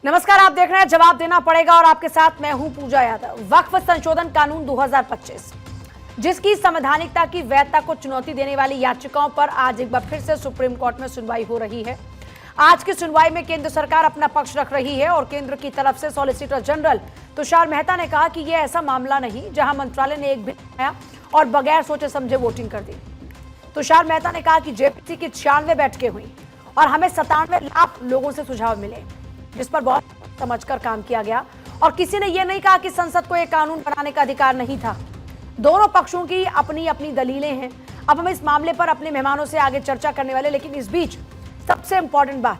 नमस्कार, आप देख रहे हैं जवाब देना पड़ेगा और आपके साथ मैं हूं पूजा यादव। वक्फ संशोधन कानून 2025 जिसकी संवैधानिकता की वैधता को चुनौती देने वाली याचिकाओं पर आज एक बार फिर से सुप्रीम कोर्ट में सुनवाई हो रही है। आज की सुनवाई में केंद्र सरकार अपना पक्ष रख रही है और केंद्र की तरफ से सॉलिसिटर जनरल तुषार मेहता ने कहा कि यह ऐसा मामला नहीं जहां मंत्रालय ने एक बिल बनाया और बगैर सोचे समझे वोटिंग कर दी। तुषार मेहता ने कहा कि जेपीसी की 96 बैठकें हुई और हमें 97 लाख लोगों से सुझाव मिले, जिस पर बहुत समझकर काम किया गया और किसी ने यह नहीं कहा कि संसद को एक कानून बनाने का अधिकार नहीं था। दोनों पक्षों की अपनी अपनी दलीलें हैं। अब हम इस मामले पर अपने मेहमानों से आगे चर्चा करने वाले, लेकिन इस बीच सबसे इंपॉर्टेंट बात,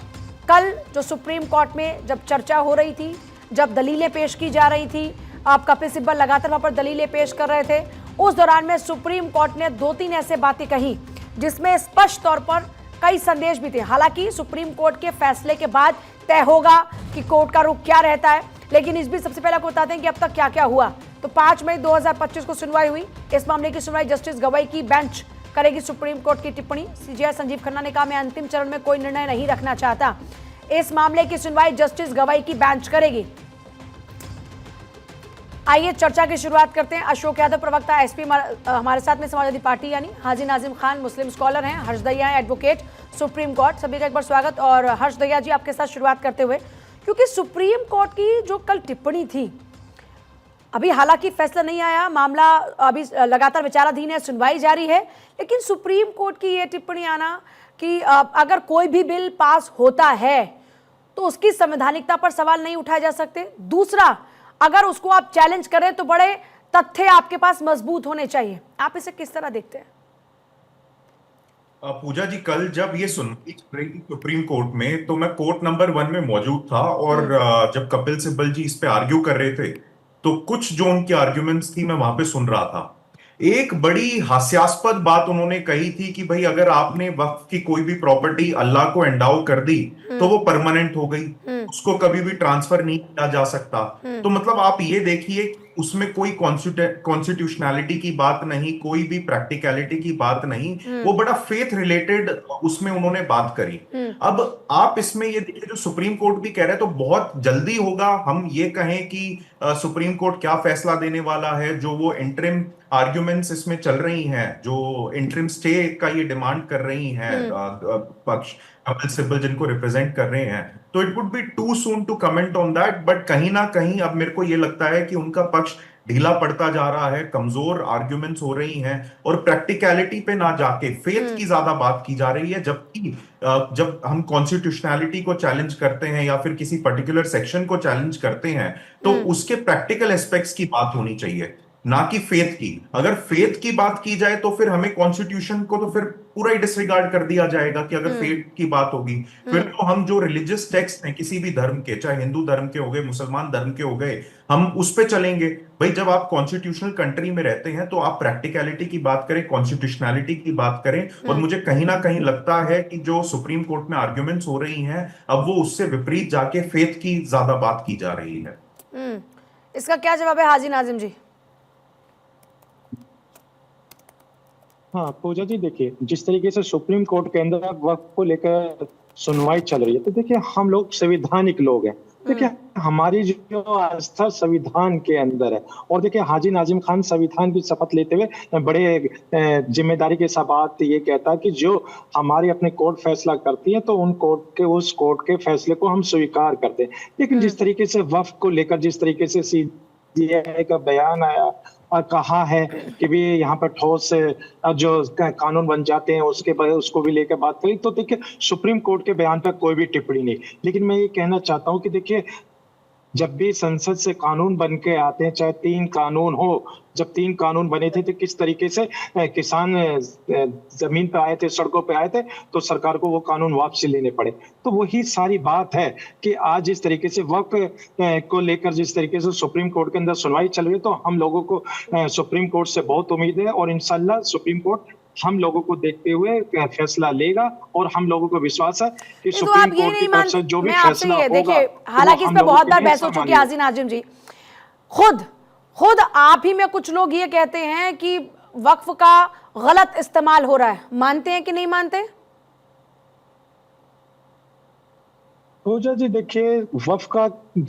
कल जो सुप्रीम कोर्ट में जब चर्चा हो रही थी, जब दलीलें पेश की जा रही थी, आप कपिल सिब्बल लगातार वहां पर दलीलें पेश कर रहे थे, उस दौरान में सुप्रीम कोर्ट ने 2-3 ऐसे बातें कही जिसमें स्पष्ट तौर पर कई संदेश भी थे। हालांकि सुप्रीम कोर्ट के फैसले के बाद तय होगा कि कोर्ट का रुख क्या रहता है, लेकिन इस बीच सबसे पहले आपको बताते हैं कि अब तक क्या क्या हुआ। तो 5 मई 2025 को सुनवाई हुई। इस मामले की सुनवाई जस्टिस गवाई की बेंच करेगी। सुप्रीम कोर्ट की टिप्पणी, सीजेआई संजीव खन्ना ने कहा, मैं अंतिम चरण में कोई निर्णय नहीं रखना चाहता। इस मामले की सुनवाई जस्टिस गवाई की बेंच करेगी। आइए चर्चा की शुरुआत करते हैं। अशोक यादव प्रवक्ता एसपी हमारे साथ में, समाजवादी पार्टी यानी हाजी नाजिम खान मुस्लिम स्कॉलर हैं, हर्ष दहिया एडवोकेट सुप्रीम कोर्ट। सभी का एक बार स्वागत। और हर्ष दहिया जी, आपके साथ शुरुआत करते हुए, क्योंकि सुप्रीम कोर्ट की जो कल टिप्पणी थी, अभी हालांकि फैसला नहीं आया, मामला अभी लगातार विचाराधीन है, सुनवाई जारी है, लेकिन सुप्रीम कोर्ट की यह टिप्पणी आना कि अगर कोई भी बिल पास होता है तो उसकी संवैधानिकता पर सवाल नहीं उठाए जा सकते। दूसरा, अगर उसको आप चैलेंज करें तो बड़े तथ्य आपके पास मजबूत होने चाहिए। आप इसे किस तरह देखते हैं? पूजा जी, कल जब ये सुनवाई सुप्रीम कोर्ट में, तो मैं कोर्ट नंबर 1 में मौजूद था और जब कपिल सिब्बल जी इस पे आर्ग्यू कर रहे थे, तो कुछ जो उनकी आर्ग्यूमेंट्स थी मैं वहां पे सुन रहा था। एक बड़ी हास्यास्पद बात उन्होंने कही थी कि भाई, अगर आपने वक्फ की कोई भी प्रॉपर्टी अल्लाह को एंडाउ कर दी तो वो परमानेंट हो गई, उसको कभी भी ट्रांसफर नहीं किया जा सकता। तो मतलब आप ये देखिए, उसमें कोई कॉन्स्टिट्यूशनैलिटी की बात नहीं, कोई भी प्रैक्टिकलिटी की बात नहीं, वो बड़ा फेथ रिलेटेड उसमें उन्होंने बात करी। अब आप इसमें ये देखिए, जो सुप्रीम कोर्ट भी कह रहे हैं, तो बहुत जल्दी होगा हम ये कहें कि सुप्रीम कोर्ट क्या फैसला देने वाला है। जो वो इंटरिम आर्ग्यूमेंट्स इसमें चल रही हैं, जो इंटरिम स्टे का ये डिमांड कर रही हैं पक्ष, कपिल सिब्बल जिनको रिप्रेजेंट कर रहे हैं, तो it would be too soon to comment on that. But कहीं ना कहीं अब मेरे को ये लगता है कि उनका पक्ष ढीला पड़ता जा रहा है, कमजोर आर्ग्यूमेंट्स हो रही हैं और प्रैक्टिकलिटी पे ना जाके फेथ की ज्यादा बात की जा रही है। जबकि जब हम कॉन्स्टिट्यूशनैलिटी को चैलेंज करते हैं या फिर किसी पर्टिकुलर सेक्शन को चैलेंज करते हैं, तो उसके प्रैक्टिकल एस्पेक्ट्स की बात होनी चाहिए, ना कि फेथ की। अगर फेथ की बात की जाए तो फिर हमें कॉन्स्टिट्यूशन को तो फिर पूरा ही डिसरिगार्ड कर दिया जाएगा कि अगर फेथ की बात होगी, फिर तो हम जो रिलीजियस टेक्स्ट हैं किसी भी धर्म के, चाहे हिंदू धर्म के हो गए, मुसलमान धर्म के हो गए, हम उस पे चलेंगे। भाई, जब आप कॉन्स्टिट्यूशनल कंट्री में रहते हैं तो आप प्रैक्टिकलिटी की बात करें, कॉन्स्टिट्यूशनैलिटी की बात करें। और मुझे कहीं ना कहीं लगता है कि जो सुप्रीम कोर्ट में आर्ग्यूमेंट्स हो रही हैं, अब वो उससे विपरीत जाके फेथ की ज्यादा बात की जा रही है। इसका क्या जवाब है हाजी नाजिम जी? हाँ पूजा जी, देखिए जिस तरीके से सुप्रीम कोर्ट के अंदर वक्फ को लेकर सुनवाई चल रही है, तो देखिए हम लोग संवैधानिक लोग हैं। देखिए हमारी जो आस्था संविधान के अंदर है, और देखिए हाजी नाजिम खान संविधान की शपथ लेते हुए बड़े जिम्मेदारी के साथ बात ये कहता है कि जो हमारी अपने कोर्ट फैसला करती है तो उस कोर्ट के फैसले को हम स्वीकार करते हैं। लेकिन जिस तरीके से वक्फ को लेकर जिस तरीके से सीजेआई का बयान आया और कहा है कि भी यहाँ पर ठोस जो कानून बन जाते हैं उसको भी लेकर बात करी, तो देखिए सुप्रीम कोर्ट के बयान पर कोई भी टिप्पणी नहीं। लेकिन मैं ये कहना चाहता हूँ कि देखिए, जब भी संसद से कानून बन के आते हैं, चाहे 3 कानून हो, जब 3 कानून बने थे तो किस तरीके से किसान जमीन पे आए थे, सड़कों पे आए थे, तो सरकार को वो कानून वापसी लेने पड़े। तो वही सारी बात है कि आज इस तरीके से वक्त को लेकर जिस तरीके से सुप्रीम कोर्ट के अंदर सुनवाई चल रही है, तो हम लोगों को सुप्रीम कोर्ट से बहुत उम्मीद है और इंशाल्लाह सुप्रीम कोर्ट हम लोगों को देखते हुए फैसला लेगा और हम लोगों को विश्वास है कि सुप्रीम कोर्ट की तरफ से जो भी फैसला होगा, देखिए, हालांकि इस पर बहुत बार बहस हो चुकी है हाजी नाजिम जी। खुद आप ही में कुछ लोग ये कहते हैं कि वक्फ का गलत इस्तेमाल हो रहा है। मानते हैं कि नहीं मानते? पूजा जी देखिए, वक्फ का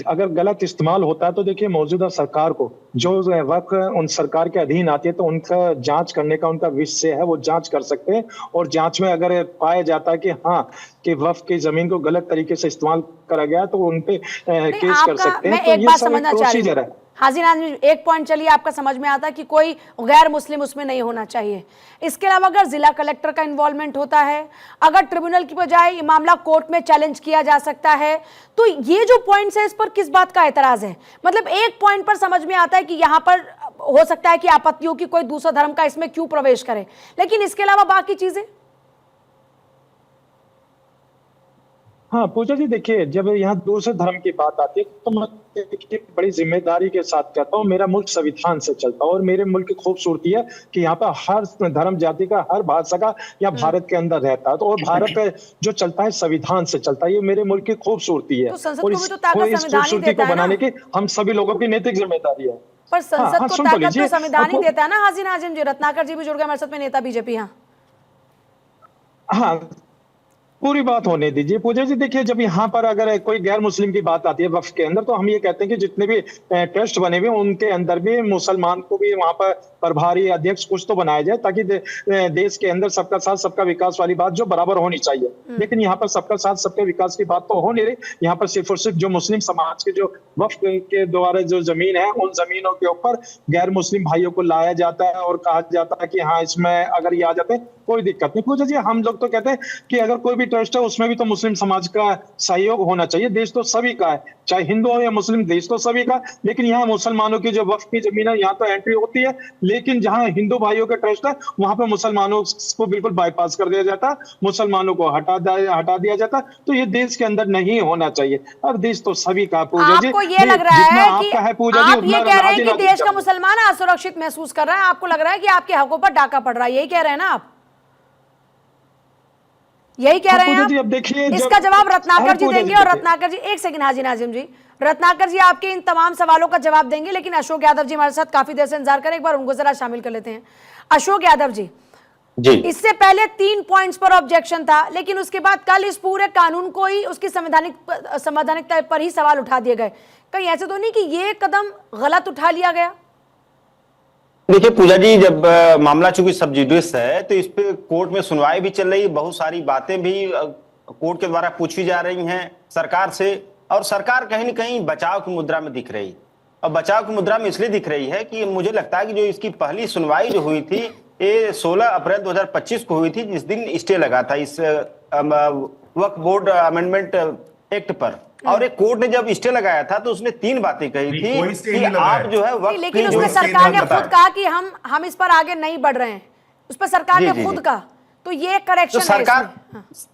अगर गलत इस्तेमाल होता है तो देखिए मौजूदा सरकार को, जो वक्फ उन सरकार के अधीन आती है, तो उनका जांच करने का उनका विषय है, वो जांच कर सकते हैं। और जांच में अगर पाया जाता है कि हाँ, कि वक्फ की जमीन को गलत तरीके से इस्तेमाल करा गया, तो उन पे नहीं, केस कर आपका सकते मैं हैं। तो एक ये बात सब एक समझना चाह रही प्रोसीजर हूँ। है। हाजी नाज़िम, एक पॉइंट चलिए आपका समझ में आता है कि कोई गैर मुस्लिम उसमें नहीं होना चाहिए। इसके अलावा अगर जिला कलेक्टर का इन्वॉल्वमेंट होता है, अगर ट्रिब्यूनल की बजाय ये मामला कोर्ट में चैलेंज किया जा सकता है, तो ये जो पॉइंट्स है इस पर किस बात का एतराज है? मतलब एक पॉइंट पर समझ में आता है कि यहाँ पर हो सकता है कि आपत्तियों की कोई दूसरा धर्म का इसमें क्यों प्रवेश करे, लेकिन इसके अलावा बाकी चीजें। हाँ पूजा जी देखिए, जब यहाँ दूसरे धर्म की बात आती है तो मैं देखिए बड़ी जिम्मेदारी के साथ कहता हूँ, मेरा मुल्क संविधान से चलता है। और मेरे मुल्क की खूबसूरती है कि यहाँ पर हर धर्म जाति का, हर भाषा का यहाँ भारत के अंदर रहता है। तो और भारत जो चलता है संविधान से चलता है, ये मेरे मुल्क की खूबसूरती है। तो संसद और को भी तो ताकत इस संविधान ही खूबसूरती देता को है ना। बनाने की हम सभी लोगों की नैतिक जिम्मेदारी है। पर संसद को सुन ताकत लीजिए, तो संविधान ही अब देता है ना। हाजी नाज़िम जी, रत्नाकर जी भी जुड़ गए हमारे साथ में, नेता बीजेपी। हाँ, पूरी बात होने दीजिए पूजा जी। देखिए, जब यहाँ पर अगर कोई गैर मुस्लिम की बात आती है वक्फ के अंदर, तो हम ये कहते हैं कि जितने भी ट्रस्ट बने हुए उनके अंदर भी मुसलमान को भी वहाँ पर प्रभारी अध्यक्ष कुछ तो बनाया जाए, ताकि देश के अंदर सबका साथ सबका विकास वाली बात जो बराबर होनी चाहिए। लेकिन यहाँ पर सबका साथ सबका विकास की बात तो हो नहीं रही। यहाँ पर सिर्फ और सिर्फ जो मुस्लिम समाज के जो वक्फ के द्वारा जो जमीन है, उन जमीनों के ऊपर गैर मुस्लिम भाइयों को लाया जाता है और कहा जाता है कि हाँ, इसमें अगर ये आ जाते हैं कोई दिक्कत नहीं। पूजा जी, हम लोग तो कहते हैं कि अगर कोई भी ट्रस्ट है उसमें भी तो मुस्लिम समाज का सहयोग होना चाहिए। देश तो सभी का है, चाहे हिंदू हो या मुस्लिम, देश तो सभी का। लेकिन यहाँ मुसलमानों की जो वक्फ की जमीन है, यहाँ तो एंट्री होती है, लेकिन जहाँ हिंदू भाइयों का ट्रस्ट है वहां पर मुसलमानों को बिल्कुल बाईपास कर दिया जाता है, मुसलमानों को हटा दिया जाता है। तो ये देश के अंदर नहीं होना चाहिए। अब देश तो सभी का पूजा जी। आपको ये लग रहा जितना है कि आपका है पूजा जी, आप उतना ये कह रहे हैं कि राजी देश का नाजी मुसलमान असुरक्षित महसूस कर रहा है, आपको लग रहा है कि आपके हकों पर डाका पड़ रहा है, यही कह रहे हैं ना आप? यही कह रहे हैं पूजा आप? जी, अब देखिए, इसका जवाब रत्नाकर जी पूजा देंगे। जी और देखिए। रत्नाकर जी, एक सेकंड हाजी नाजिम जी, रत्नाकर जी आपके इन तमाम सवालों का जवाब देंगे, लेकिन अशोक यादव जी हमारे साथ काफी देर से इंतजार करें, एक बार उनको जरा शामिल कर लेते हैं। अशोक यादव जी, इससे पहले 3 पॉइंट्स पर ऑब्जेक्शन था, लेकिन उसके बाद कल इस पूरे कानून को ही, उसकी संवैधानिकता पर ही सवाल उठा दिए गए। कहीं ऐसे तो नहीं कि ये कदम गलत उठा लिया गया? देखिए पूजा जी, जब मामला चूंकि सब जुडिस है तो इस पे कोर्ट में सुनवाई भी चल रही है, बहुत सारी बातें भी कोर्ट के द्वारा पूछी जा रही हैं सरकार से, और सरकार कहीं ना कहीं बचाव की मुद्रा में दिख रही। और बचाव की मुद्रा में इसलिए दिख रही है कि मुझे लगता है कि जो इसकी पहली सुनवाई जो हुई थी, ये 16 अप्रैल 2025 को हुई थी, जिस दिन स्टे लगा था इस वक्फ बोर्ड अमेंडमेंट एक्ट पर। और एक कोर्ट ने जब स्टे लगाया था तो उसने 3 बातें कही थी कि आप जो है वक्त, लेकिन उसमें सरकार ने खुद कहा कि हम इस पर आगे नहीं बढ़ रहे हैं, उस पर सरकार ने खुद कहा। तो ये करेक्शन तो सरकार,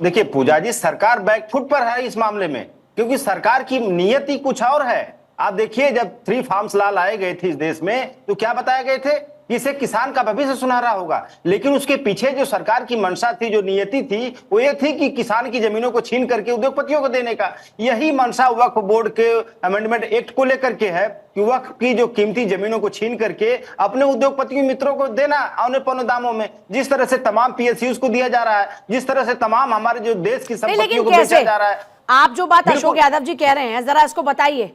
देखिए पूजा जी, सरकार बैकफुट पर है इस मामले में, क्योंकि सरकार की नीयत ही कुछ और है। आप देखिए, जब 3 फार्म्स लॉ लाए गए थे इस देश में, तो क्या बताए गए थे कि इससे किसान का भविष्य सुनहरा होगा। लेकिन उसके पीछे जो सरकार की मंशा थी, जो नियति थी, वो ये थी कि किसान की जमीनों को छीन करके उद्योगपतियों को देने का। यही मंशा वक्फ बोर्ड के अमेंडमेंट एक्ट को लेकर के है कि वक्फ की जो कीमती जमीनों को छीन करके अपने उद्योगपतियों मित्रों को देना औने पौने दामों में। जिस तरह से तमाम PSUs को दिया जा रहा है, जिस तरह से तमाम हमारे जो देश की संपत्तियों को बेचा जा रहा है। आप जो बात अशोक यादव जी कह रहे हैं, जरा इसको बताइए।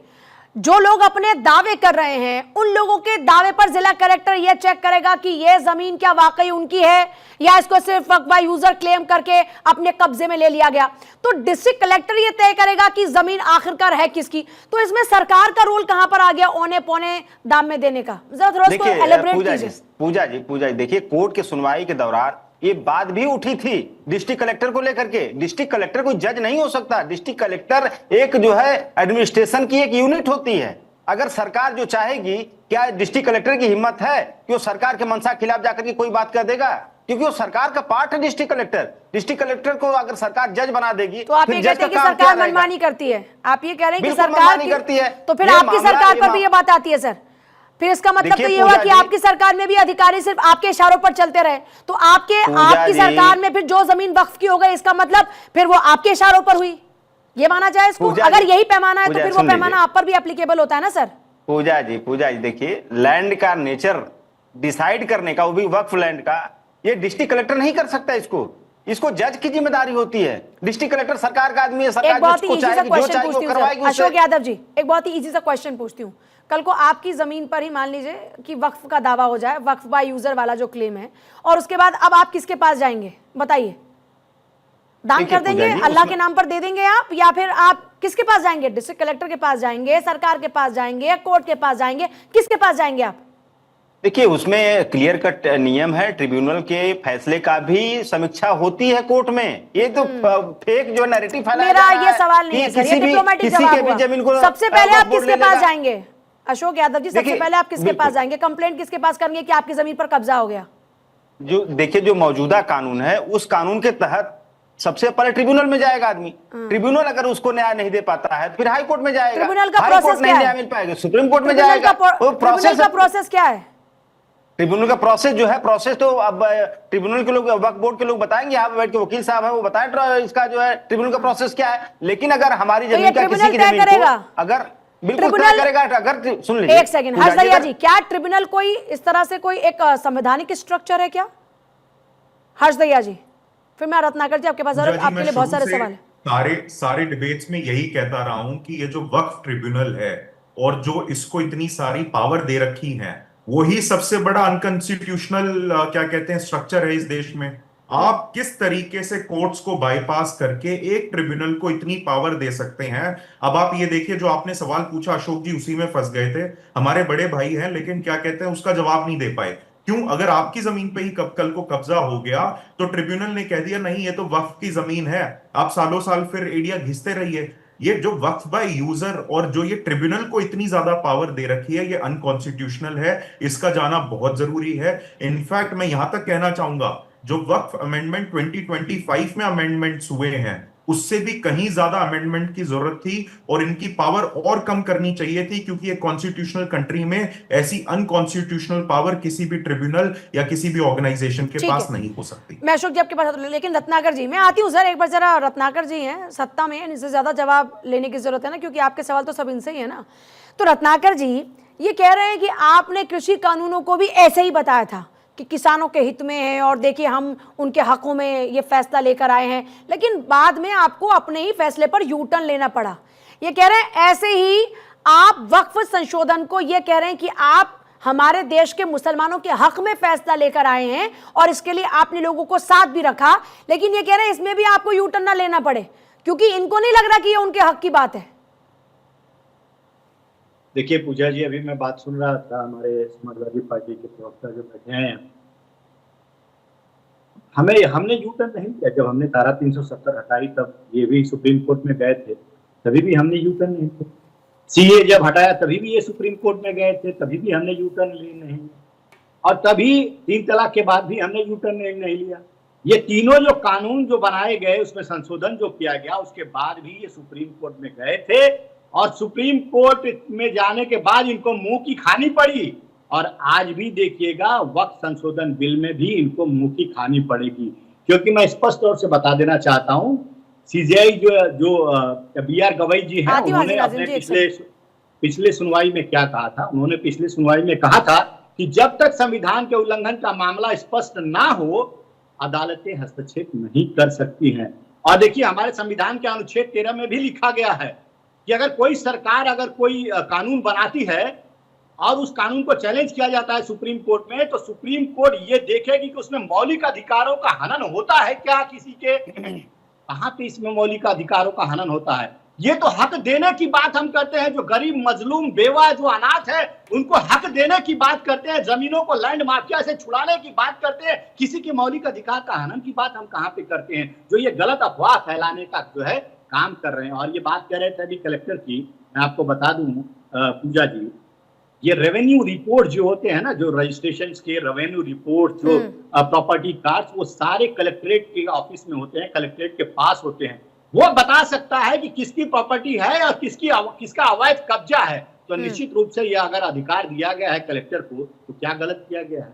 जो लोग अपने दावे कर रहे हैं, उन लोगों के दावे पर जिला कलेक्टर यह चेक करेगा कि यह जमीन क्या वाकई उनकी है, या इसको सिर्फ वक्फ यूजर क्लेम करके अपने कब्जे में ले लिया गया। तो डिस्ट्रिक्ट कलेक्टर यह तय करेगा कि जमीन आखिरकार है किसकी। तो इसमें सरकार का रोल कहां पर आ गया औने पौने दाम में देने का? जरा थोड़ा इसको एलेबरेट कीजिए। पूजा जी देखिए, कोर्ट के सुनवाई के दौरान ये बात भी उठी थी डिस्ट्रिक्ट कलेक्टर को लेकर के। डिस्ट्रिक्ट कलेक्टर कोई जज नहीं हो सकता। डिस्ट्रिक्ट कलेक्टर एक जो है एडमिनिस्ट्रेशन की एक यूनिट होती है। अगर सरकार जो चाहेगी, क्या डिस्ट्रिक्ट कलेक्टर की हिम्मत है कि वो सरकार के मंशा के खिलाफ जाकर के कोई बात कर देगा? क्योंकि वो सरकार का पार्ट है डिस्ट्रिक्ट कलेक्टर। डिस्ट्रिक्ट कलेक्टर को अगर सरकार जज बना देगी, तो आप ये कहते हैं कि सरकार मनमानी करती है? आप ये कह रहे हैं कि सरकार करती है, तो फिर आपकी सरकार पर भी ये बात आती है सर? फिर इसका मतलब तो ये हुआ कि आपकी सरकार में भी अधिकारी सिर्फ आपके इशारों पर चलते रहे। तो आपकी सरकार में फिर जो जमीन वक्फ की हो गई, इसका मतलब फिर वो आपके इशारों पर हुई, ये माना जाए इसको? अगर यही पैमाना है तो फिर वो पैमाना आप पर भी एप्लीकेबल होता है ना सर? पूजा जी देखिए, लैंड का नेचर डिसाइड करने का, वो भी वक्फ लैंड का, ये डिस्ट्रिक्ट कलेक्टर नहीं कर सकता इसको। इसको जज की जिम्मेदारी होती है। डिस्ट्रिक्ट कलेक्टर सरकार का आदमी है, सरकार एक बहुत ही जिसको इजी सा चाहेगी, जो क्वेश्चन चाहेगी वो पूछती हूँ करवाएगी सर, उससे। अशोक यादव जी, एक बहुत ही इजी सा क्वेश्चन पूछती हूँ। कल को आपकी जमीन पर ही मान लीजिए कि वक्फ का दावा हो जाए, वक्फ बाय यूजर वाला जो क्लेम है, और उसके बाद अब आप किसके पास जाएंगे बताइए? दान कर देंगे, अल्लाह के नाम पर दे देंगे आप, या फिर आप किसके पास जाएंगे? डिस्ट्रिक्ट कलेक्टर के पास जाएंगे, सरकार के पास जाएंगे, कोर्ट के पास जाएंगे, किसके पास जाएंगे आप? देखिए, उसमें क्लियर कट नियम है, ट्रिब्यूनल के फैसले का भी समीक्षा होती है कोर्ट में। ये तो फेक जो नैरेटिव फैलाया जा मेरा रहा ये सवाल नहीं है सर, ये डिप्लोमेटिक जवाब हुआ। सबसे पहले आप किसके पास जाएंगे अशोक यादव जी? सबसे पहले आप किसके पास जाएंगे? कंप्लेंट किसके पास करेंगे कि आपकी जमीन पर कब्जा हो गया? जो देखिए, जो मौजूदा कानून है उस कानून के तहत सबसे पहले ट्रिब्यूनल में जाएगा आदमी। ट्रिब्यूनल अगर उसको न्याय नहीं दे पाता है तो फिर हाई कोर्ट में जाएगा। ट्रिब्यूनल का हाई प्रोसेस कोर्ट नहीं क्या न्याय है? मिल पाएगा, सुप्रीम कोर्ट में ट्रिब्यूनल जाएगा। का प्रोसेस क्या है? ट्रिब्यूनल का प्रोसेस जो है, प्रोसेस तो अब ट्रिब्यूनल के लोग, वक्फ बोर्ड के लोग बताएंगे, यहाँ पे बैठ के वकील साहब है वो बताएं इसका जो है ट्रिब्यूनल का प्रोसेस क्या है। लेकिन अगर हमारी तो जमीन का किसी की जमीन को अगर बिल्कुल तय करेगा, अगर सुन लीजिए एक सेकंड हर्ष दहिया जी, क्या ट्रिब्यूनल कोई इस तरह से कोई एक संवैधानिक स्ट्रक्चर है क्या? हर्ष दहिया जी, फिर मैं रत्नाकर जी आपके पास आ रहा हूं, आपके लिए बहुत सारे सवाल है। सारे डिबेट्स में यही कहता रहा हूं कि ये जो वक्फ ट्रिब्यूनल है और जो इसको इतनी सारी पावर दे रखी है, वही सबसे बड़ा अनकॉन्स्टिट्यूशनल क्या कहते हैं स्ट्रक्चर है इस देश में। आप किस तरीके से कोर्ट्स को बाईपास करके एक ट्रिब्यूनल को इतनी पावर दे सकते हैं? अब आप ये देखिए, जो आपने सवाल पूछा अशोक जी, उसी में फंस गए थे। हमारे बड़े भाई हैं, लेकिन क्या कहते हैं उसका जवाब नहीं दे पाए। क्यों? अगर आपकी जमीन पे ही कल को कब्जा हो गया तो ट्रिब्यूनल ने कह दिया नहीं, ये तो वक्फ की जमीन है, आप सालों साल फिर एरिया घिसते रहिए। ये जो वक्फ बाय यूजर और जो ये ट्रिब्यूनल को इतनी ज्यादा पावर दे रखी है, ये अनकॉन्स्टिट्यूशनल है, इसका जाना बहुत जरूरी है। इनफैक्ट मैं यहां तक कहना चाहूंगा, जो वक्फ अमेंडमेंट 2025 में अमेंडमेंट्स हुए हैं, उससे भी कहीं ज्यादा अमेंडमेंट की जरूरत थी और इनकी पावर और कम करनी चाहिए थी, क्योंकि एक कॉन्स्टिट्यूशनल कंट्री में ऐसी अनकॉन्स्टिट्यूशनल पावर किसी भी ट्रिब्यूनल या किसी भी ऑर्गेनाइजेशन के पास नहीं हो सकती। मैं अशोक जी आपके पास, लेकिन रत्नाकर जी मैं आती हूँ सर, एक बार जरा रत्नाकर जी हैं सत्ता में, इनसे ज्यादा जवाब लेने की जरूरत है ना, क्योंकि आपके सवाल तो सब इनसे ही है ना। तो रत्नाकर जी ये कह रहे हैं कि आपने कृषि कानूनों को भी ऐसे ही बताया था कि किसानों के हित में है और देखिए हम उनके हकों में ये फैसला लेकर आए हैं, लेकिन बाद में आपको अपने ही फैसले पर यू टर्न लेना पड़ा। ये कह रहे हैं ऐसे ही आप वक्फ संशोधन को ये कह रहे हैं कि आप हमारे देश के मुसलमानों के हक में फैसला लेकर आए हैं और इसके लिए आपने लोगों को साथ भी रखा, लेकिन ये कह रहे हैं इसमें भी आपको यू टर्न ना लेना पड़े, क्योंकि इनको नहीं लग रहा कि ये उनके हक की बात है। देखिए पूजा जी, अभी मैं बात सुन रहा था, हमारे समाजवादी पार्टी के प्रवक्ता जो बैठे हैं, हमने यू टर्न नहीं किया। जब हमने धारा 370 हटाई तब ये भी सुप्रीम कोर्ट में गए थे, तभी भी हमने यू टर्न नहीं किया। सीए जब हटाया तभी भी ये सुप्रीम कोर्ट में गए थे, तभी भी हमने यू टर्न नहीं, और तभी 3 तलाक के बाद भी हमने यू टर्न नहीं लिया। ये तीनों जो कानून जो बनाए गए उसमें संशोधन जो किया गया, उसके बाद भी ये सुप्रीम कोर्ट में गए थे, और सुप्रीम कोर्ट में जाने के बाद इनको मुंह की खानी पड़ी। और आज भी देखिएगा वक्त संशोधन बिल में भी इनको मुंह की खानी पड़ेगी, क्योंकि मैं स्पष्ट तौर से बता देना चाहता हूं, सीजीआई जो BR गवई जी हैं, उन्होंने अपने पिछले सुनवाई में क्या कहा था? उन्होंने पिछले सुनवाई में कहा था कि जब तक संविधान के उल्लंघन का मामला स्पष्ट ना हो, अदालतें हस्तक्षेप नहीं कर सकती हैं। और देखिए, हमारे संविधान के अनुच्छेद 13 में भी लिखा गया है कि अगर कोई सरकार अगर कोई कानून बनाती है और उस कानून को चैलेंज किया जाता है सुप्रीम कोर्ट में, तो सुप्रीम कोर्ट ये देखेगी कि उसमें मौलिक अधिकारों का हनन होता है क्या किसी के, कहां पे इसमें मौलिक अधिकारों का हनन होता है। ये तो हक देने की बात हम करते हैं, जो गरीब मजलूम बेवा जो अनाथ है उनको हक देने की बात करते हैं, जमीनों को लैंड माफिया से छुड़ाने की बात करते हैं, किसी के मौलिक अधिकार का हनन की बात हम कहां पे करते हैं? जो ये गलत अफवाह फैलाने का जो है काम कर रहे हैं। और ये बात कह रहे थे अभी कलेक्टर की, मैं आपको बता दूं पूजा जी, ये रेवेन्यू रिपोर्ट जो होते हैं ना, जो रजिस्ट्रेशन के रेवेन्यू रिपोर्ट, जो प्रॉपर्टी कार्ड्स, वो सारे कलेक्ट्रेट के ऑफिस में होते हैं, कलेक्ट्रेट के पास होते हैं। वो बता सकता है कि किसकी प्रॉपर्टी है और किसका अवैध कब्जा है। तो निश्चित रूप से ये अगर अधिकार दिया गया है कलेक्टर को, तो क्या गलत किया गया है?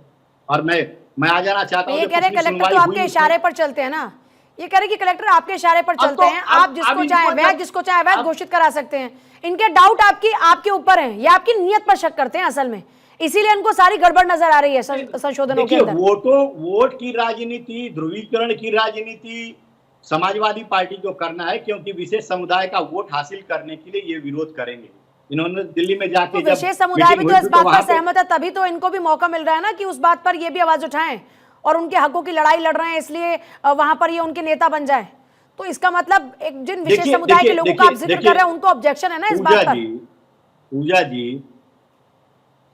और मैं आ जाना चाहता हूँ, ये कह रहे कलेक्टर तो आपके इशारे पर चलते हैं ना, ये कह रहे कि कलेक्टर आपके इशारे पर चलते हैं, आप जिसको चाहे वैध, जिसको चाहे वैध घोषित करा सकते हैं। इनके डाउट आपके ऊपर हैं, या आपकी नीयत पर शक करते हैं। असल में इसीलिए इनको सारी गड़बड़ नजर आ रही है संशोधनों के देखिए, अंदर। वोट की राजनीति, ध्रुवीकरण की राजनीति समाजवादी पार्टी को करना है, क्योंकि विशेष समुदाय का वोट हासिल करने के लिए ये विरोध करेंगे। इन्होंने दिल्ली में जाके तो विशेष समुदाय भी तो इस बात पर सहमत है, तभी तो इनको भी मौका मिल रहा है ना कि उस बात पर ये भी आवाज उठाएं और उनके हकों की लड़ाई लड़ रहे हैं, इसलिए वहां पर ये उनके नेता बन जाए। तो इसका मतलब एक जिन विशेष समुदाय के लोगों का आप जिक्र कर रहे हैं उनको ऑब्जेक्शन है ना इस बात पर। पूजा जी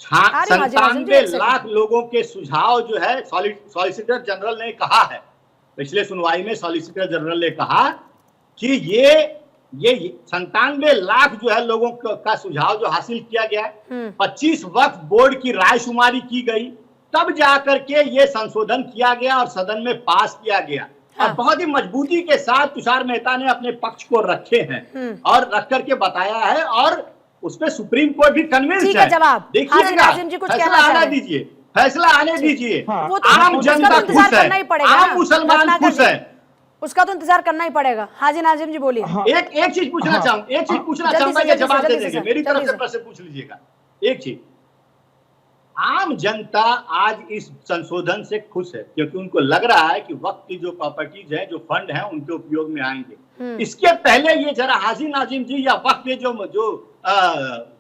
97 लाख लोगों के सुझाव जो है सॉलिसिटर जनरल ने कहा है, पिछले सुनवाई में सॉलिसिटर जनरल ने कहा कि ये 97 लाख जो है लोगों का सुझाव जो हासिल किया गया है, 25 वक्फ बोर्ड की रायशुमारी की गई, तब जाकर के ये संशोधन किया गया और सदन में पास किया गया। और बहुत ही मजबूती के साथ तुषार मेहता ने अपने पक्ष को रखे हैं और रख करके बताया है, और उस पर सुप्रीम कोर्ट भी कन्विंस है। जवाब देखिएगा, फैसला आने दीजिए, फैसला आने दीजिए। आम जनता खुश है, आम मुसलमान खुश है, उसका तो इंतजार करना ही पड़ेगा। हाजी नाजिम जी बोलिए। एक चीज पूछना चाहूंगा, ये जवाब दे देंगे, मेरी तरफ से प्रश्न पूछ लीजिएगा। एक चीज, आम जनता आज इस संशोधन से खुश है क्योंकि उनको लग रहा है कि वक्त की जो प्रॉपर्टीज है, जो फंड है, उनके उपयोग में आएंगे। इसके पहले ये जरा हाजी नाजिम जी या वक्त के जो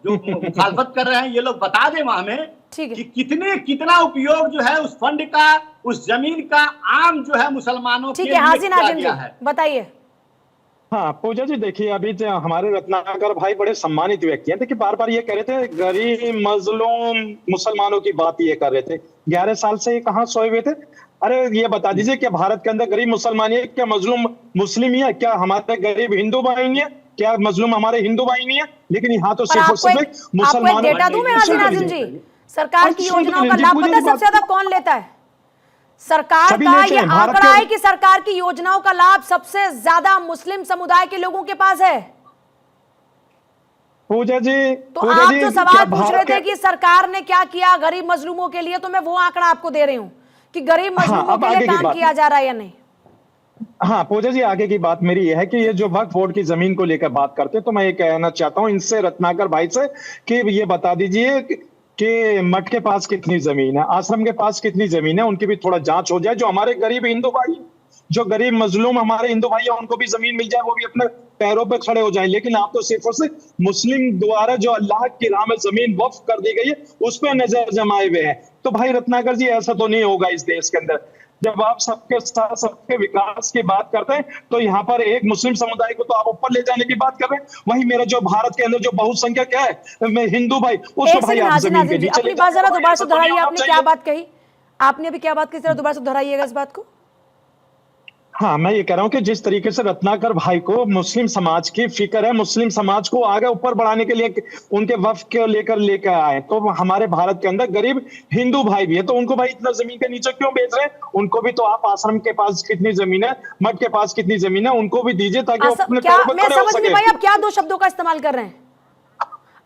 मुखालफत कर रहे हैं ये लोग बता दें हमें कि कितना उपयोग जो है उस फंड का, उस जमीन का आम जो है मुसलमानों के लिए हाजी नाजिम जी है, बताइए। हाँ पूजा जी, देखिए अभी हमारे रत्नाकर भाई बड़े सम्मानित व्यक्ति हैं। देखिए बार बार ये कह रहे थे गरीब मजलूम मुसलमानों की बात ये कर रहे थे, 11 साल से ये कहाँ सोए हुए थे। अरे ये बता दीजिए क्या भारत के अंदर गरीब मुसलमान है, क्या मजलूम मुस्लिम ही है, क्या हमारे गरीब हिंदू भाई नहीं है, क्या मजलूम हमारे हिंदू भाई नहीं है? लेकिन यहाँ तो सिर्फ मुसलमान। डेटा दूं मैं हाजी नाजिम जी, सरकार की योजनाओं का लाभ पता है सबसे ज्यादा कौन लेता है? सरकार का ये आंकड़ा है कि सरकार की योजनाओं का लाभ सबसे ज्यादा मुस्लिम समुदाय के लोगों के पास है। पूजा जी, तो आप जो सवाल पूछ रहे थे कि सरकार ने क्या किया गरीब मजलूमों के लिए, तो मैं वो आंकड़ा आपको दे रही हूं कि गरीब मजलूमों के लिए काम किया जा रहा है या नहीं। हाँ पूजा जी, आगे की बात मेरी यह है कि ये जो वक्फ बोर्ड की जमीन को लेकर बात करते हैं, तो मैं ये कहना चाहता हूं इनसे, रत्नाकर भाई से, कि ये बता दीजिए कि मठ के पास कितनी जमीन है, आश्रम के पास कितनी जमीन है, उनकी भी थोड़ा जांच हो जाए। जो हमारे गरीब हिंदू भाई, जो गरीब मजलूम हमारे हिंदू भाई है, उनको भी जमीन मिल जाए, वो भी अपने पैरों पे खड़े हो जाए। लेकिन आप तो सिर्फ और सिर्फ मुस्लिम द्वारा जो अल्लाह की राह में जमीन वक्फ कर दी गई है उस पर नजर जमाए हुए हैं। तो भाई रत्नाकर जी, ऐसा तो नहीं होगा इस देश के अंदर। जब आप सबके साथ सबके विकास की बात करते हैं तो यहाँ पर एक मुस्लिम समुदाय को तो आप ऊपर ले जाने की बात कर रहे हैं, वहीं मेरा जो भारत के अंदर जो बहुसंख्यक है, मैं हिंदू भाई, उसको भाई आप जमीन के नीचे। अपनी बात जरा दोबारा से दोहराइए, आपने क्या बात कही? आपने अभी क्या बात कही, जरा दोबारा से दोहराइएगा इस बात को। हाँ, मैं ये कह रहा हूँ कि जिस तरीके से रत्नाकर भाई को मुस्लिम समाज की फिक्र है, मुस्लिम समाज को आगे ऊपर बढ़ाने के लिए उनके वक्फ के लेकर आए, तो हमारे भारत के अंदर गरीब हिंदू भाई भी है, तो उनको भाई इतना जमीन के नीचे क्यों बेच रहे हैं? उनको भी तो आप आश्रम के पास कितनी जमीन है, मठ के पास कितनी जमीन है, उनको भी दीजिए ताकि वो अपने पैरों पर खड़े हो सके। भाई आप क्या दो शब्दों का इस्तेमाल कर रहे हैं?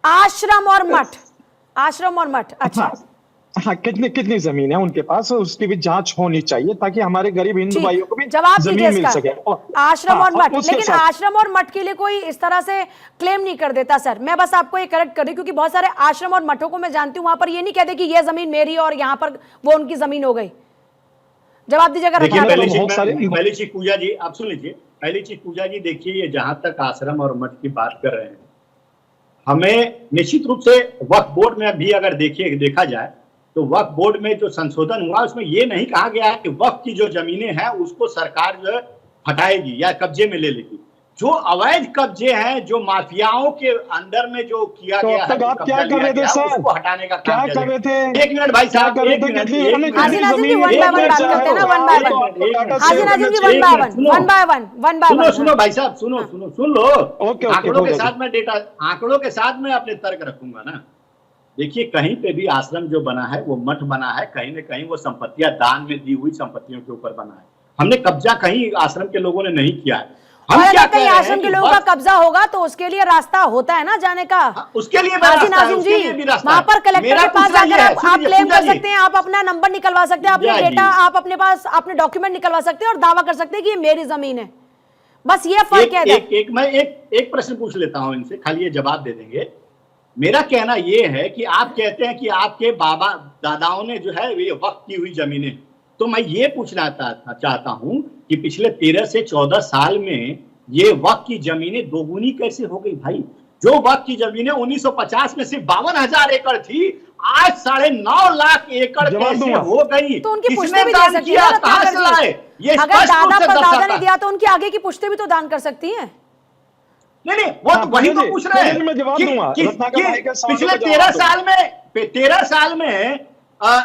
आश्रम और मठ, आश्रम और मठ। अच्छा हाँ, कितनी जमीन है उनके पास, उसकी भी जांच होनी चाहिए ताकि हमारे गरीब हिंदू भाइयों को भी जमीन मिल सके। आश्रम और मठ, लेकिन आश्रम और मठ के लिए कोई इस तरह से क्लेम नहीं कर देता सर। मैं बस आपको ये करेक्ट कर रही, क्योंकि बहुत सारे आश्रम और मठों को मैं जानती हूँ, वहां पर ये नहीं कहते कि ये जमीन मेरी और यहाँ पर वो उनकी जमीन हो गई। जवाब दीजिएगा। पहली चीज पूजा जी आप सुन लीजिए, पहली चीज पूजा जी देखिए, ये जहां तक आश्रम और मठ की बात कर रहे हैं, हमें निश्चित रूप से वक्फ बोर्ड में भी अगर देखा जाए तो वक्फ बोर्ड में जो संशोधन हुआ उसमें ये नहीं कहा गया है कि वक्फ की जो जमीनें हैं उसको सरकार जो है हटाएगी या कब्जे में ले लेगी। जो अवैध कब्जे हैं, जो माफियाओं के अंदर में जो किया गया है, आप क्या कर रहे थे सर? उसको हटाने का क्या कर रहे थे? एक मिनट भाई साहब, एक मिनट। Haji Nazim ji one by one बात करते हैं ना, one by one. Haji Nazim ji one by one. सुनो भाई साहब, सुन लो। आंकड़ों के साथ में आंकड़ों के साथ में अपने तर्क रखूंगा ना। देखिए, कहीं पे भी आश्रम जो बना है, वो मठ बना है, कहीं ना कहीं वो संपत्तियां दान में दी हुई संपत्तियों के ऊपर बना है। हमने कब्जा कहीं आश्रम के लोगों ने नहीं किया है। हम क्या कहीं आश्रम के लोगों का कब्जा होगा तो उसके लिए रास्ता होता है ना जाने का। उसके लिए नाजिम जी, वहां पर कलेक्टर के पास जाकर आप क्लेम कर सकते हैं, आप अपना नंबर निकलवा सकते हैं, अपने डेटा आप अपने पास अपने डॉक्यूमेंट निकलवा सकते हैं और दावा कर सकते हैं कि ये मेरी जमीन है। बस ये फर्क है। मैं एक प्रश्न पूछ लेता हूं इनसे, खाली ये जवाब दे देंगे। मेरा कहना ये है कि आप कहते हैं कि आपके बाबा दादाओं ने जो है ये वक्त की हुई जमीनें, तो मैं ये पूछना चाहता हूं कि पिछले 13 से 14 साल में ये वक्त की जमीनें दोगुनी कैसे हो गई भाई? जो वक्त की जमीनें 1950 में सिर्फ 52,000 एकड़ थी, आज 9.5 लाख एकड़ कैसे हो गई? तो उनकी पुश्ते किसने भी दे दान सकती किया? है ना, कहां से लाए? ये अगर स्पष्ट रूप दादा से पर दादा दर्शाता ने है। दिया तो उनकी आगे की पुश्ते भी तो दान कर सकती हैं। नहीं, वो तो वही तो पूछ रहे हैं मैं जवाब दूंगा। रत्नाकर भाई के सवाल पिछले का 13 साल में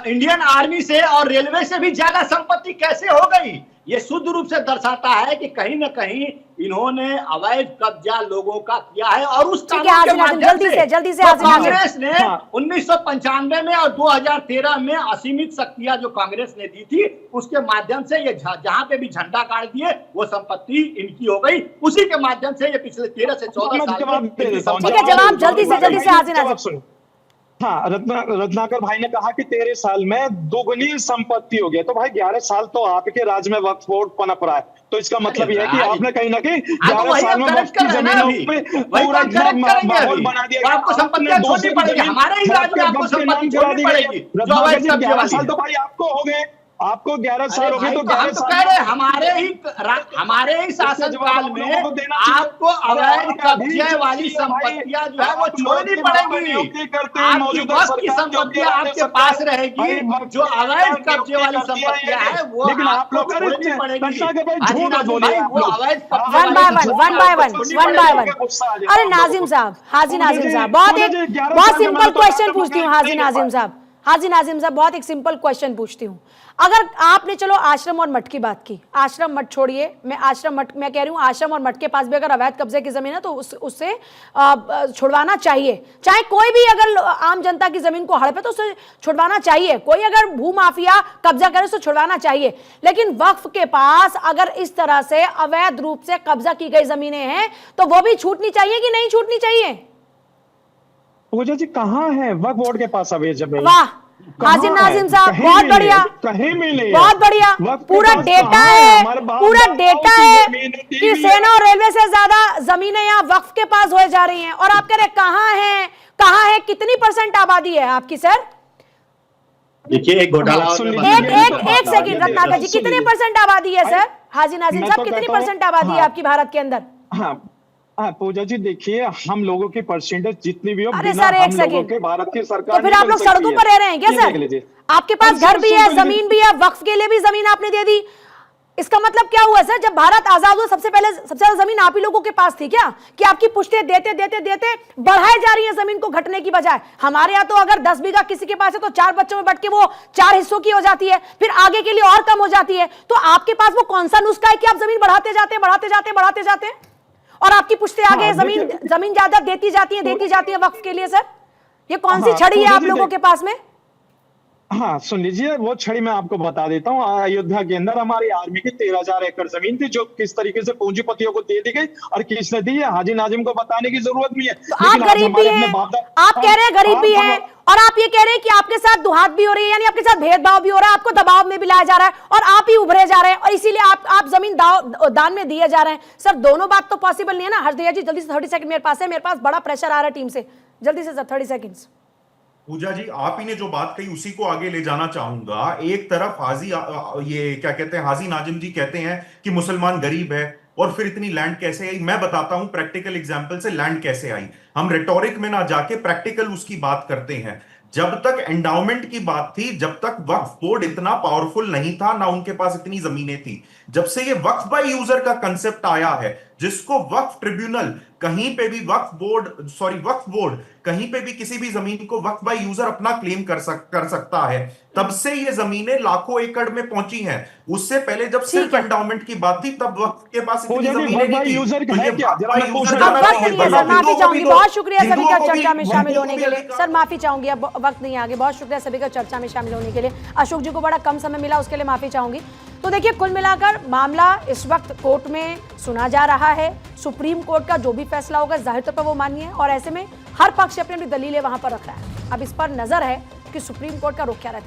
इंडियन आर्मी से और रेलवे से भी ज्यादा संपत्ति कैसे हो गई? ये शुद्ध रूप से दर्शाता है कि कहीं ना कहीं इन्होंने अवैध कब्जा लोगों का किया है। और उस कानून के माध्यम से जल्दी से तो कांग्रेस ने 1995 में और 2013 में असीमित शक्तियां जो कांग्रेस ने दी थी, उसके माध्यम से ये जहां पे भी झंडा गाड़ दिए वो संपत्ति इनकी हो गई। उसी के माध्यम से ये पिछले 13 से 14 साल में ठीक है, जवाब जल्दी से हाजिर। हाँ, रत्नाकर भाई ने कहा कि 13 साल में दोगुनी संपत्ति हो गया। तो भाई 11 साल तो आपके राज्य में वक्फ बोर्ड पनप रहा है, तो इसका मतलब यह है कि आपने कहीं ना कहीं 11 साल में वक्फ की जमीनों पे पूरा माहौल बना दिया। आपको संपत्तियां छोड़नी पड़ेगी, हमारे ही राज्य में आपको संपत्ति छोड़नी पड़ेगी। जो अवैध कब्जे वाली साल तो भाई आपको हो गए, आपको 11 साल हो गए, तो 11 साल कह रहे हमारे ही शासनकाल में आपको अवैध कब्जे वाली संपत्तियां जो है वो छोड़नी पड़ेगी। आपकी वक्त की संपत्तियां आपके पास रहेगी, जो अवैध कब्जे वाली संपत्तियां है वो आपको छोड़नी पड़ेगी। वो अवैध वन बाय वन। अरे नाजिम साहब, हाजी नाजिम साहब, बहुत सिंपल क्वेश्चन पूछती हूँ। हाजी नाजिम साहब, बहुत एक सिंपल क्वेश्चन पूछती हूँ। अगर आपने चलो आश्रम और मठ की बात की, आश्रम मठ छोड़िए, मैं कह रही हूँ आश्रम और मठ के पास भी अगर अवैध कब्जे की जमीन है तो उससे छुड़वाना चाहिए। चाहे कोई भी अगर आम जनता की जमीन को हड़पे तो उसे छुड़वाना चाहिए। कोई अगर भू माफिया कब्जा करे तो छुड़वाना चाहिए। लेकिन वक्फ के पास अगर इस तरह से अवैध रूप से कब्जा की गई जमीनें हैं तो वो भी छूटनी चाहिए कि नहीं छूटनी चाहिए? पूजा जी, कहाँ है वक्फ बोर्ड के पास अवैध जमीन? वाह हाजिर नाजिम साहब, बहुत बढ़िया, कहीं मिले, बहुत बढ़िया। पूरा डेटा है कि सेना और रेलवे से ज्यादा जमीनें यहाँ वक्फ के पास हो जा रही हैं। और आप कह रहे कहाँ है, कितनी % आबादी है आपकी? सर देखिए, एक घोटाला एक सेकंड रत्नाकर जी, कितनी % आबादी है सर? हाजी नाजिम साहब, कितनी % आबादी है आपकी भारत के अंदर? हाँ पूजा जी, देखिए हम लोगों की परसेंटेज जितनी भी हो, अरे सर एक सेकंड, भारत की सरकार तो फिर आप लोग सड़कों पर रह रहे हैं क्या सर? आपके पास घर भी है, जमीन भी है, वक्फ के लिए भी जमीन आपने दे दी। इसका मतलब क्या हुआ सर? जब भारत आजाद हुआ सबसे ज्यादा जमीन आप ही लोगों के पास थी क्या? कि आपकी पुश्तें देते बढ़ाई जा रही है जमीन को घटने की बजाय। हमारे यहाँ तो अगर 10 बीघा किसी के पास है तो 4 बच्चों में बट के वो 4 हिस्सों की हो जाती है, फिर आगे के लिए और कम हो जाती है। तो आपके पास वो कौन सा नुस्खा है कि आप जमीन बढ़ाते जाते हैं और आपकी पुश्तें आगे जमीन ज्यादा देती जाती है वक्फ के लिए? सर ये कौन सी छड़ी है आप लोगों के पास में? हाँ सुन लीजिए, वो छड़ी मैं आपको बता देता हूँ। अयोध्या के अंदर हमारी आर्मी की 13,000 एकड़ जमीन थी, जो किस तरीके से पूंजीपतियों को दे दी गई और किसने दी है, हाजी नाजिम को बताने की जरूरत नहीं है। तो आप गरीब भी हैं, आप कह रहे हैं गरीब भी हैं, और आप ये कह रहे हैं कि आपके साथ दुहात भी हो रही है, यानी आपके साथ भेदभाव भी हो रहा है, आपको दबाव में भी लाया जा रहा है और आप ही उभरे जा रहे हैं, और इसीलिए आप जमीन दान में दिए जा रहे हैं। सर दोनों बात तो पॉसिबल नहीं है ना। हरदयाल जी जल्दी से 30 सेकंड मेरे पास बड़ा प्रेशर आ रहा है टीम से, जल्दी से सर 30 सेकंड्स। पूजा जी, आप ही ने जो बात कही उसी को आगे ले जाना चाहूंगा। एक तरफ हाजी नाजिम जी कहते हैं कि मुसलमान गरीब है और फिर इतनी लैंड कैसे आई। मैं बताता हूं प्रैक्टिकल एग्जांपल से लैंड कैसे आई। हम रेटोरिक में ना जाके प्रैक्टिकल उसकी बात करते हैं। जब तक एंडाउमेंट की बात थी, जब तक वक्फ बोर्ड इतना पावरफुल नहीं था, ना उनके पास इतनी जमीनें थी। जब से ये वक्फ बाय यूजर का कंसेप्ट आया है, जिसको वक्फ ट्रिब्यूनल कहीं पे भी वक्फ बोर्ड कहीं पे भी किसी भी जमीन को वक्फ बाय यूजर अपना क्लेम कर सकता है, तब से ये जमीनें लाखों एकड़ में पहुंची हैं। उससे पहले जब सिर्फ एंडाउमेंट की बात थी, तब वक्फ के पास इतनी जमीनें नहीं थी। माफी चाहूंगी, बहुत शुक्रिया सभी का चर्चा में शामिल होने के लिए। सर माफी चाहूंगी, अब वक्त नहीं आगे। बहुत शुक्रिया सभी का चर्चा में शामिल होने के लिए। अशोक जी को बड़ा कम समय मिला, उसके लिए माफी चाहूंगी। तो देखिए, कुल मिलाकर मामला इस वक्त कोर्ट में सुना जा रहा है। सुप्रीम कोर्ट का जो भी फैसला होगा जाहिर तौर पर वो मानिए, और ऐसे में हर पक्ष अपनी अपनी दलीलें वहां पर रख रहा है। अब इस पर नजर है कि सुप्रीम कोर्ट का रुख क्या रहता है।